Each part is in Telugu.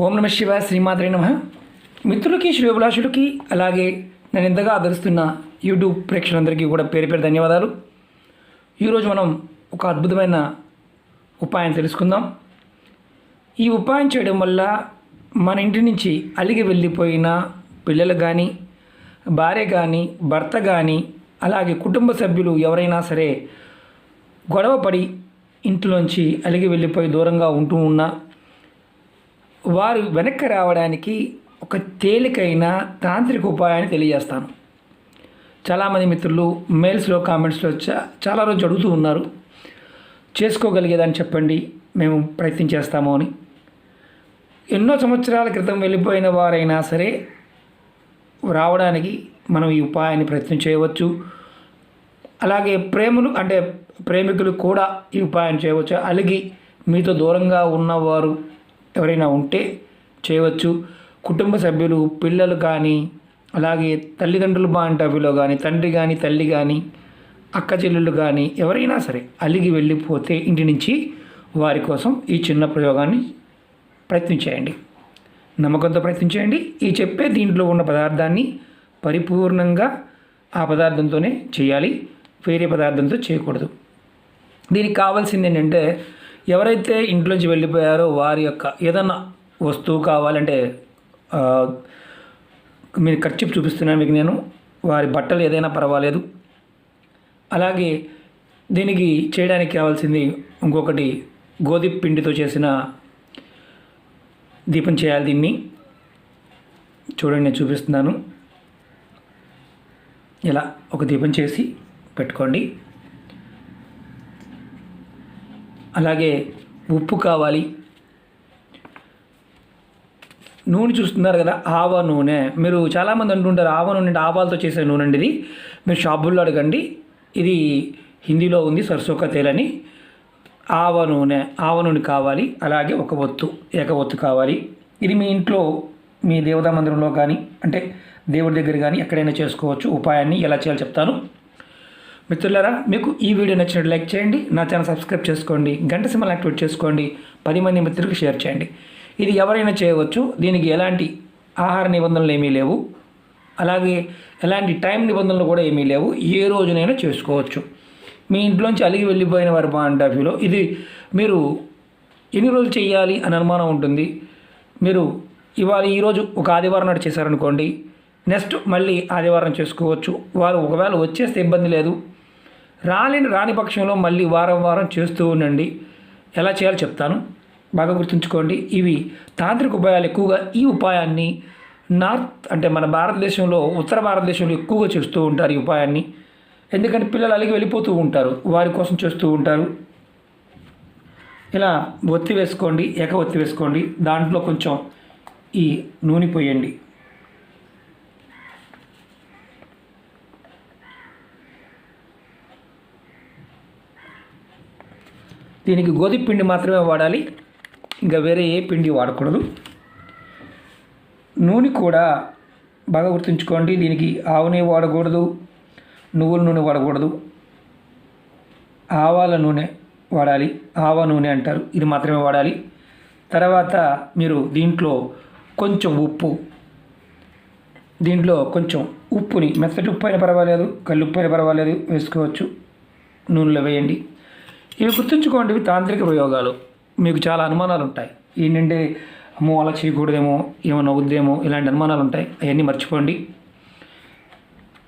ఓం నమ శివాయ, శ్రీమాత్రే నమః. మిత్రులకి, శ్రేయోభిలాషులకి, అలాగే నేను ఎంతగా ఆదరిస్తున్న యూట్యూబ్ ప్రేక్షకులందరికీ కూడా పేరు పేరు ధన్యవాదాలు. ఈరోజు మనం ఒక అద్భుతమైన ఉపాయం తెలుసుకుందాం. ఈ ఉపాయం చేయడం వల్ల మన ఇంటి నుంచి అలిగి వెళ్ళిపోయిన పిల్లలు కానీ, భార్య కానీ, భర్త కానీ, అలాగే కుటుంబ సభ్యులు ఎవరైనా సరే గొడవపడి ఇంట్లోంచి అలిగి వెళ్ళిపోయి దూరంగా ఉంటూ ఉన్నా వారు వెనక్కి రావడానికి ఒక తేలికైన తాంత్రిక ఉపాయాన్ని తెలియజేస్తాను. చాలామంది మిత్రులు మెయిల్స్లో, కామెంట్స్లో చాలా రోజు అడుగుతూ ఉన్నారు, చేసుకోగలిగేదని చెప్పండి, మేము ప్రయత్నం చేస్తాము అని. ఎన్నో సంవత్సరాల క్రితం వెళ్ళిపోయిన వారైనా సరే రావడానికి మనం ఈ ఉపాయాన్ని ప్రయత్నం చేయవచ్చు. అలాగే ప్రేమికులు కూడా ఈ ఉపాయం చేయవచ్చు. అలిగి మీతో దూరంగా ఉన్నవారు ఎవరైనా ఉంటే చేయవచ్చు. కుటుంబ సభ్యులు, పిల్లలు కానీ, అలాగే తల్లిదండ్రులు బాంటవిలో కానీ, తండ్రి కానీ, తల్లి కానీ, అక్క చెల్లెళ్ళు కానీ ఎవరైనా సరే అలిగి వెళ్ళిపోతే ఇంటి నుంచి వారి కోసం ఈ చిన్న ప్రయోగాన్ని ప్రయత్నించేయండి. నమ్మకంతో ప్రయత్నించేయండి. ఈ చెప్పే దీంట్లో ఉన్న పదార్థాన్ని పరిపూర్ణంగా ఆ పదార్థంతోనే చేయాలి, వేరే పదార్థంతో చేయకూడదు. దీనికి కావాల్సింది ఏంటంటే, ఎవరైతే ఇంట్లోంచి వెళ్ళిపోయారో వారి యొక్క ఏదన్నా వస్తువు కావాలంటే, మీరు ఖర్చు చూపిస్తున్నాను మీకు నేను, వారి బట్టలు ఏదైనా పర్వాలేదు. అలాగే దీనికి చేయడానికి కావాల్సింది ఇంకొకటి, గోధుమ పిండితో చేసిన దీపం చేయాలి. దీన్ని చూడండి, నేను చూపిస్తున్నాను. ఇలా ఒక దీపం చేసి పెట్టుకోండి. అలాగే ఉప్పు కావాలి, నూనె చూస్తున్నారు కదా, ఆవ నూనె. మీరు చాలామంది అంటుంటారు ఆవ నూనె అంటే ఆవాలతో చేసే నూనె అండి ఇది. మీరు షాపుల్లో అడగండి, ఇది హిందీలో ఉంది సర్సోకా తేల్ అని. ఆవ నూనె కావాలి. అలాగే ఒక ఏక ఒత్తు కావాలి. ఇది మీ ఇంట్లో, మీ దేవతా మందిరంలో కానీ, అంటే దేవుడి దగ్గర కానీ ఎక్కడైనా చేసుకోవచ్చు. ఉపాయాన్ని ఎలా చేయాలో చెప్తాను. మిత్రులారా, మీకు ఈ వీడియో నచ్చినట్టు లైక్ చేయండి, నా ఛానల్ సబ్స్క్రైబ్ చేసుకోండి, గంట సింబల్ యాక్టివేట్ చేసుకోండి, 10 మంది మిత్రులకు షేర్ చేయండి. ఇది ఎవరైనా చేయవచ్చు. దీనికి ఎలాంటి ఆహార నిబంధనలు ఏమీ లేవు, అలాగే ఎలాంటి టైం నిబంధనలు కూడా ఏమీ లేవు. ఏ రోజునైనా చేసుకోవచ్చు. మీ ఇంట్లోంచి అలిగి వెళ్ళిపోయిన వారి పాయింట్ ఆఫ్ వ్యూలో ఇది మీరు ఎన్ని రోజులు చేయాలి అని అనుమానం ఉంటుంది. మీరు ఈరోజు ఒక ఆదివారం నాడు చేశారనుకోండి, నెక్స్ట్ మళ్ళీ ఆదివారం చేసుకోవచ్చు. వారు ఒకవేళ వచ్చేస్తే ఇబ్బంది లేదు, రాని పక్షంలో మళ్ళీ వారం చేస్తూ ఉండండి. ఎలా చేయాలో చెప్తాను, బాగా గుర్తుంచుకోండి. ఇవి తాంత్రిక ఉపాయాలు. ఎక్కువగా ఈ ఉపాయాన్ని అంటే మన భారతదేశంలో, ఉత్తర భారతదేశంలో ఎక్కువగా చేస్తూ ఉంటారు ఈ ఉపాయాన్ని. ఎందుకంటే పిల్లలు అలిగి వెళ్ళిపోతూ ఉంటారు, వారి కోసం చేస్తూ ఉంటారు. ఇలా ఒత్తి వేసుకోండి, ఒత్తి వేసుకోండి. దాంట్లో కొంచెం ఈ నూనె పోయండి. దీనికి గోధుమ పిండి మాత్రమే వాడాలి, ఇంకా వేరే ఏ పిండి వాడకూడదు. నూనె కూడా బాగా గుర్తుంచుకోండి. దీనికి ఆవు నెయ్యి వాడకూడదు, నువ్వుల నూనె వాడకూడదు, ఆవాల నూనె వాడాలి. ఆవ నూనె అంటారు, ఇది మాత్రమే వాడాలి. తర్వాత మీరు దీంట్లో కొంచెం ఉప్పుని, మెత్తటి ఉప్పు అయినా పర్వాలేదు, కల్లుప్పు అయినా పర్వాలేదు, వేసుకోవచ్చు. నూనెలో వేయండి. ఇవి గుర్తుంచుకోండి, ఇవి తాంత్రిక ప్రయోగాలు. మీకు చాలా అనుమానాలు ఉంటాయి, ఏంటంటే అమ్మో అలా చేయకూడదేమో, ఏమన్నా అవుద్దేమో, ఇలాంటి అనుమానాలు ఉంటాయి. అవన్నీ మర్చిపోండి.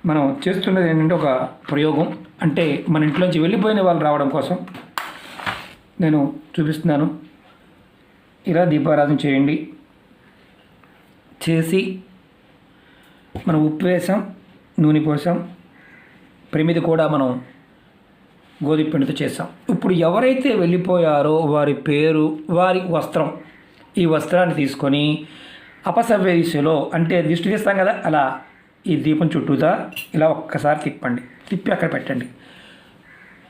మనం చేస్తున్నది ఏంటంటే ఒక ప్రయోగం, అంటే మన ఇంట్లోంచి వెళ్ళిపోయిన వాళ్ళు రావడం కోసం నేను చూపిస్తున్నాను. ఇలా దీపారాధన చేయండి. చేసి మనం ఉప్పు వేసాం, నూనె పోసాం, ప్రమిది కూడా మనం గోధుమ పిండితో చేసాం. ఇప్పుడు ఎవరైతే వెళ్ళిపోయారో వారి పేరు, వారి వస్త్రం, ఈ వస్త్రాన్ని తీసుకొని అపసవ్య దిశలో, అంటే దిష్టి తీస్తాం కదా, అలా ఈ దీపం చుట్టూతా ఇలా ఒక్కసారి తిప్పి అక్కడ పెట్టండి.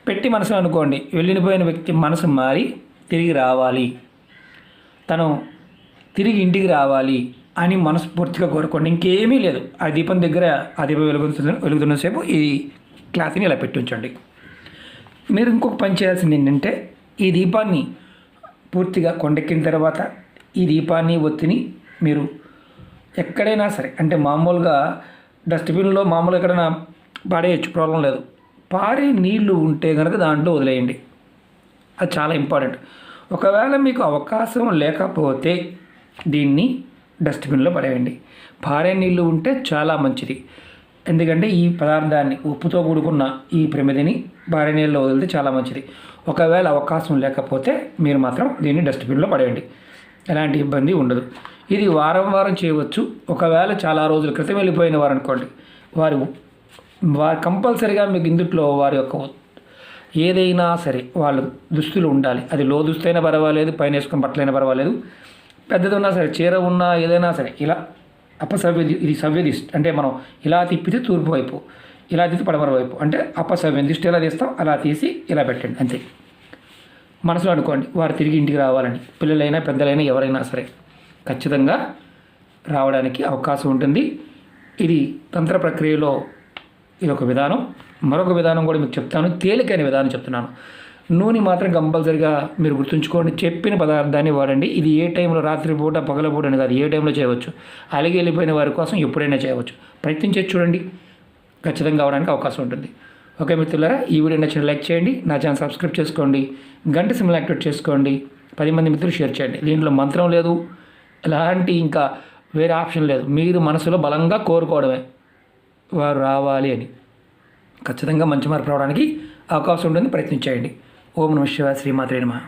పెట్టి మనసులో అనుకోండి, వెళ్ళిపోయిన వ్యక్తి మనసు మారి తిరిగి రావాలి, తను తిరిగి ఇంటికి రావాలి అని మనస్ఫూర్తిగా కోరుకోండి. ఇంకేమీ లేదు. ఆ దీపం దగ్గర ఆ దీపం వెలుగుతున్న సేపు ఈ క్లాత్ని ఇలా పెట్టి ఉంచండి. మీరు ఇంకొక పని చేయాల్సింది ఏంటంటే, ఈ దీపాన్ని పూర్తిగా కొండెక్కిన తర్వాత ఈ దీపాన్ని ఒత్తిని మీరు ఎక్కడైనా సరే అంటే మామూలుగా డస్ట్బిన్లో మామూలుగా ఎక్కడైనా పడేయచ్చు, ప్రాబ్లం లేదు. పారే నీళ్లు ఉంటే కనుక దాంట్లో వదిలేయండి, అది చాలా ఇంపార్టెంట్. ఒకవేళ మీకు అవకాశం లేకపోతే దీన్ని డస్ట్బిన్లో పడేయండి. పారే నీళ్ళు ఉంటే చాలా మంచిది, ఎందుకంటే ఈ పదార్థాన్ని ఉప్పుతో కూడుకున్న ఈ ప్రమిదిని పారే నీళ్ళలో వదిలితే చాలా మంచిది. ఒకవేళ అవకాశం లేకపోతే మీరు మాత్రం దీన్ని డస్ట్బిన్లో పడేయండి, ఎలాంటి ఇబ్బంది ఉండదు. ఇది వారం వారం చేయవచ్చు. ఒకవేళ చాలా రోజుల క్రితం వెళ్ళిపోయిన వారు అనుకోండి, వారు కంపల్సరిగా మీకు ఇందుట్లో వారి యొక్క ఏదైనా సరే వాళ్ళ దుస్తులు ఉండాలి. అది లో దుస్తైనా పర్వాలేదు, పైన వేసుకుని బట్టలైనా పర్వాలేదు, పెద్దది ఉన్నా సరే, చీర ఉన్నా ఏదైనా సరే, ఇలా అపసవ్యది, ఇది సవ్యదిష్టి అంటే మనం ఇలా తిప్పితే తూర్పు వైపు, ఇలా తీసి పడమర వైపు, అంటే అపసవ్యం దిష్టి ఎలా తీస్తాం అలా తీసి ఇలా పెట్టండి అంతే. మనసులో అనుకోండి వారు తిరిగి ఇంటికి రావాలని. పిల్లలైనా పెద్దలైనా ఎవరైనా సరే ఖచ్చితంగా రావడానికి అవకాశం ఉంటుంది. ఇది తంత్ర ప్రక్రియలో ఇది ఒక విధానం. మరొక విధానం కూడా మీకు చెప్తాను, తేలికైన విధానం చెప్తున్నాను. నూనె మాత్రం కంపల్సరిగా మీరు గుర్తుంచుకోండి, చెప్పిన పదార్థాన్ని వాడండి. ఇది ఏ టైంలో, రాత్రిపూట పగలపూట అని కాదు, ఏ టైంలో చేయవచ్చు. అలిగి వెళ్ళిపోయిన వారి కోసం ఎప్పుడైనా చేయవచ్చు. ప్రయత్నించి చూడండి, ఖచ్చితంగా అవడానికి అవకాశం ఉంటుంది. ఓకే మిత్రులారా, ఈ వీడియో నచ్చిన లైక్ చేయండి, నా ఛానల్ సబ్స్క్రైబ్ చేసుకోండి, గంట సింబల్ యాక్టివేట్ చేసుకోండి, 10 మంది మిత్రులు షేర్ చేయండి. దీంట్లో మంత్రం లేదు, ఎలాంటి ఇంకా వేరే ఆప్షన్ లేదు. మీరు మనసులో బలంగా కోరుకోవడమే వారు రావాలి అని. ఖచ్చితంగా మంచి మార్పు రావడానికి అవకాశం ఉంటుంది, ప్రయత్నించేయండి. ఓం నమః శివాయ, శ్రీమాత్రే నమః.